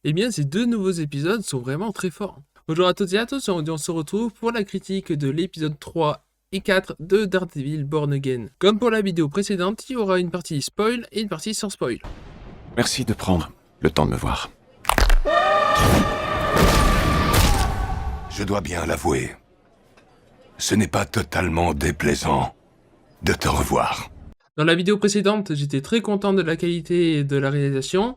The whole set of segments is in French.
Eh bien, ces deux nouveaux épisodes sont vraiment très forts. Bonjour à toutes et à tous, on se retrouve pour la critique de l'épisode 3 et 4 de Daredevil Born Again. Comme pour la vidéo précédente, il y aura une partie spoil et une partie sans spoil. Merci de prendre le temps de me voir. Je dois bien l'avouer, ce n'est pas totalement déplaisant de te revoir. Dans la vidéo précédente, j'étais très content de la qualité de la réalisation.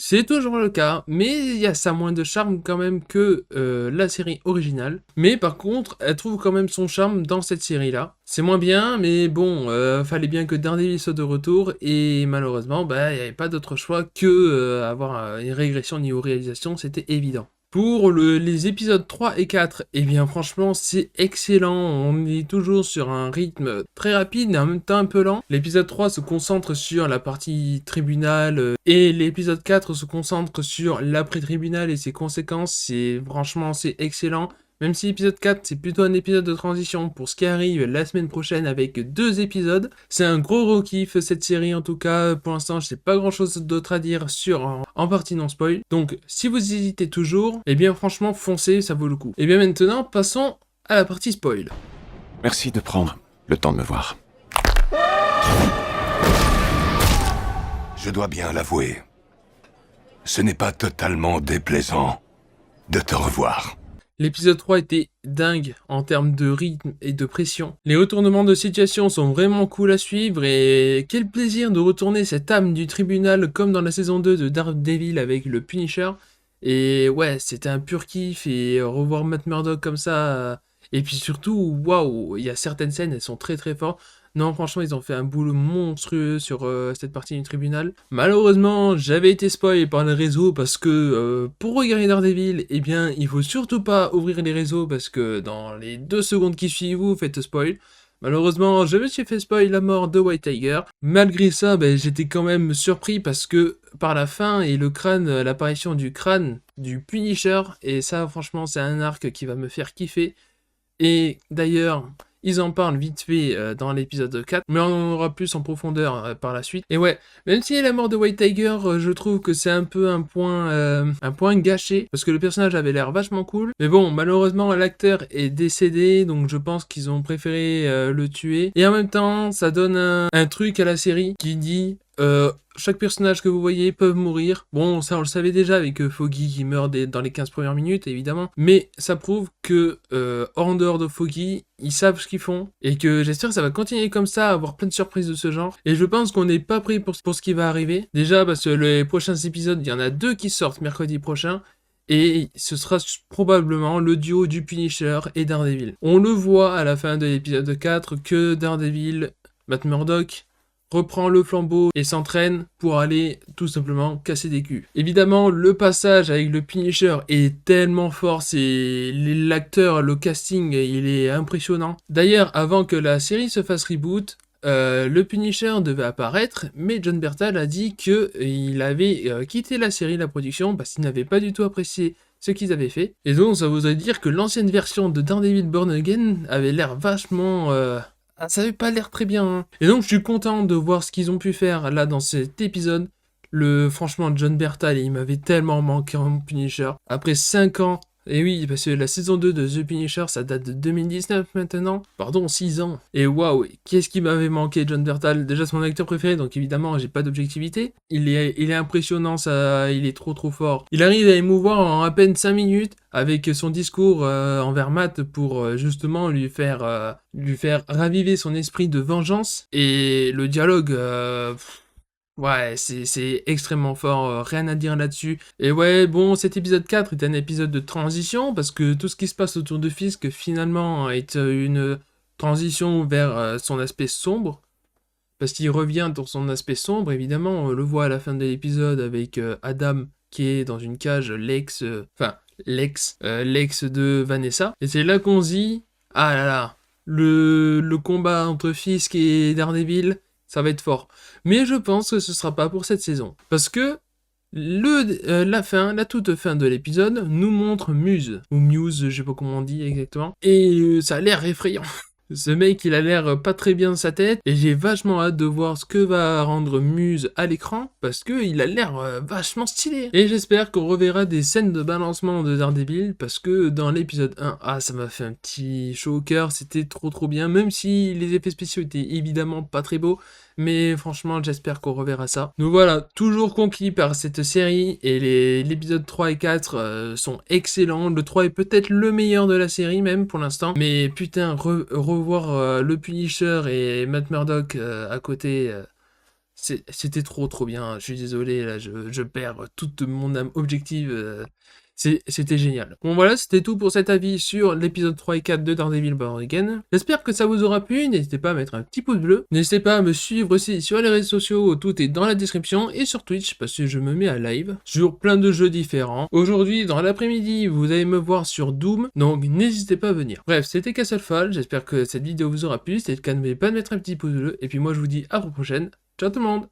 C'est toujours le cas, mais il y a ça moins de charme quand même que la série originale. Mais par contre, elle trouve quand même son charme dans cette série-là. C'est moins bien, mais bon, fallait bien que Daredevil soit de retour, et malheureusement, il n'y avait pas d'autre choix que avoir une régression niveau réalisation, c'était évident. Pour les épisodes 3 et 4, eh bien franchement c'est excellent, on est toujours sur un rythme très rapide et en même temps un peu lent. L'épisode 3 se concentre sur la partie tribunal et l'épisode 4 se concentre sur l'après-tribunal et ses conséquences, c'est excellent. Même si l'épisode 4 c'est plutôt un épisode de transition pour ce qui arrive la semaine prochaine avec 2 épisodes. C'est un gros kiff cette série en tout cas, pour l'instant je n'ai pas grand chose d'autre à dire sur en partie non spoil. Donc si vous hésitez toujours, eh bien franchement foncez, ça vaut le coup. Et bien maintenant passons à la partie spoil. Merci de prendre le temps de me voir. Je dois bien l'avouer, ce n'est pas totalement déplaisant de te revoir. L'épisode 3 était dingue en termes de rythme et de pression. Les retournements de situation sont vraiment cool à suivre et quel plaisir de retourner cette âme du tribunal comme dans la saison 2 de Daredevil avec le Punisher. Et ouais, c'était un pur kiff et revoir Matt Murdock comme ça. Et puis surtout, waouh, il y a certaines scènes, elles sont très très fortes. Non, franchement, ils ont fait un boulot monstrueux sur cette partie du tribunal. Malheureusement, j'avais été spoilé par les réseaux parce que pour regarder Daredevil, eh bien, il faut surtout pas ouvrir les réseaux parce que dans les 2 secondes qui suivent, vous faites spoil. Malheureusement, je me suis fait spoil la mort de White Tiger. Malgré ça, j'étais quand même surpris parce que par la fin et le crâne, l'apparition du crâne du Punisher, et ça, franchement, c'est un arc qui va me faire kiffer. Et d'ailleurs, ils en parlent vite fait dans l'épisode 4, mais on en aura plus en profondeur par la suite. Et ouais, même si la mort de White Tiger, je trouve que c'est un peu un point gâché, parce que le personnage avait l'air vachement cool. Mais bon, malheureusement, l'acteur est décédé, donc je pense qu'ils ont préféré le tuer. Et en même temps, ça donne un truc à la série qui dit... chaque personnage que vous voyez peut mourir. Bon, ça on le savait déjà avec Foggy qui meurt dans les 15 premières minutes, évidemment. Mais ça prouve que, en dehors de Foggy, ils savent ce qu'ils font. Et que j'espère que ça va continuer comme ça, avoir plein de surprises de ce genre. Et je pense qu'on n'est pas prêt pour ce qui va arriver. Déjà parce que les prochains épisodes, il y en a 2 qui sortent mercredi prochain. Et ce sera probablement le duo du Punisher et Daredevil. On le voit à la fin de l'épisode 4 que Daredevil, Matt Murdock, reprend le flambeau et s'entraîne pour aller tout simplement casser des culs. Évidemment, le passage avec le Punisher est tellement fort, c'est l'acteur, le casting, il est impressionnant. D'ailleurs, avant que la série se fasse reboot, le Punisher devait apparaître, mais Jon Bernthal a dit qu'il avait quitté la série, la production, parce qu'il n'avait pas du tout apprécié ce qu'ils avaient fait. Et donc, ça voudrait dire que l'ancienne version de Daredevil Born Again avait l'air vachement... ça avait pas l'air très bien, hein. Et donc je suis content de voir ce qu'ils ont pu faire là dans cet épisode. Franchement, Jon Bernthal, il m'avait tellement manqué en Punisher. Après 5 ans, et oui, parce que la saison 2 de The Punisher, ça date de 2019 maintenant. Pardon, 6 ans. Et waouh, qu'est-ce qui m'avait manqué, Jon Bernthal? Déjà, c'est mon acteur préféré, donc évidemment, j'ai pas d'objectivité. Il est impressionnant, ça, il est trop fort. Il arrive à émouvoir en à peine 5 minutes avec son discours envers Matt pour justement lui faire raviver son esprit de vengeance. Et le dialogue... ouais, c'est extrêmement fort, rien à dire là-dessus. Et ouais, bon, cet épisode 4 est un épisode de transition, parce que tout ce qui se passe autour de Fisk, finalement, est une transition vers son aspect sombre, parce qu'il revient dans son aspect sombre, évidemment, on le voit à la fin de l'épisode avec Adam, qui est dans une cage, l'ex de Vanessa. Et c'est là qu'on se dit, ah là là, le combat entre Fisk et Daredevil, ça va être fort. Mais je pense que ce sera pas pour cette saison. Parce que la toute fin de l'épisode nous montre Muse. Ou Muse, je sais pas comment on dit exactement. Et ça a l'air effrayant. Ce mec, il a l'air pas très bien de sa tête, et j'ai vachement hâte de voir ce que va rendre Muse à l'écran, parce que il a l'air vachement stylé. Et j'espère qu'on reverra des scènes de balancement de Daredevil, parce que dans l'épisode 1, ça m'a fait un petit chaud au cœur, c'était trop bien, même si les effets spéciaux étaient évidemment pas très beaux, mais franchement, j'espère qu'on reverra ça. Donc voilà, toujours conquis par cette série, et l'épisode 3 et 4 sont excellents. Le 3 est peut-être le meilleur de la série, même pour l'instant. Mais putain, revoir le Punisher et Matt Murdock à côté, c'était trop bien. Je suis désolé, là, je perds toute mon âme objective. C'était génial. Bon voilà, c'était tout pour cet avis sur l'épisode 3 et 4 de Daredevil Born Again. J'espère que ça vous aura plu, n'hésitez pas à mettre un petit pouce bleu. N'hésitez pas à me suivre aussi sur les réseaux sociaux, tout est dans la description, et sur Twitch, parce que je me mets à live sur plein de jeux différents. Aujourd'hui, dans l'après-midi, vous allez me voir sur Doom, donc n'hésitez pas à venir. Bref, c'était Castlefall, j'espère que cette vidéo vous aura plu, si c'est le cas, n'oubliez pas de mettre un petit pouce bleu, et puis moi je vous dis à la prochaine. Ciao tout le monde!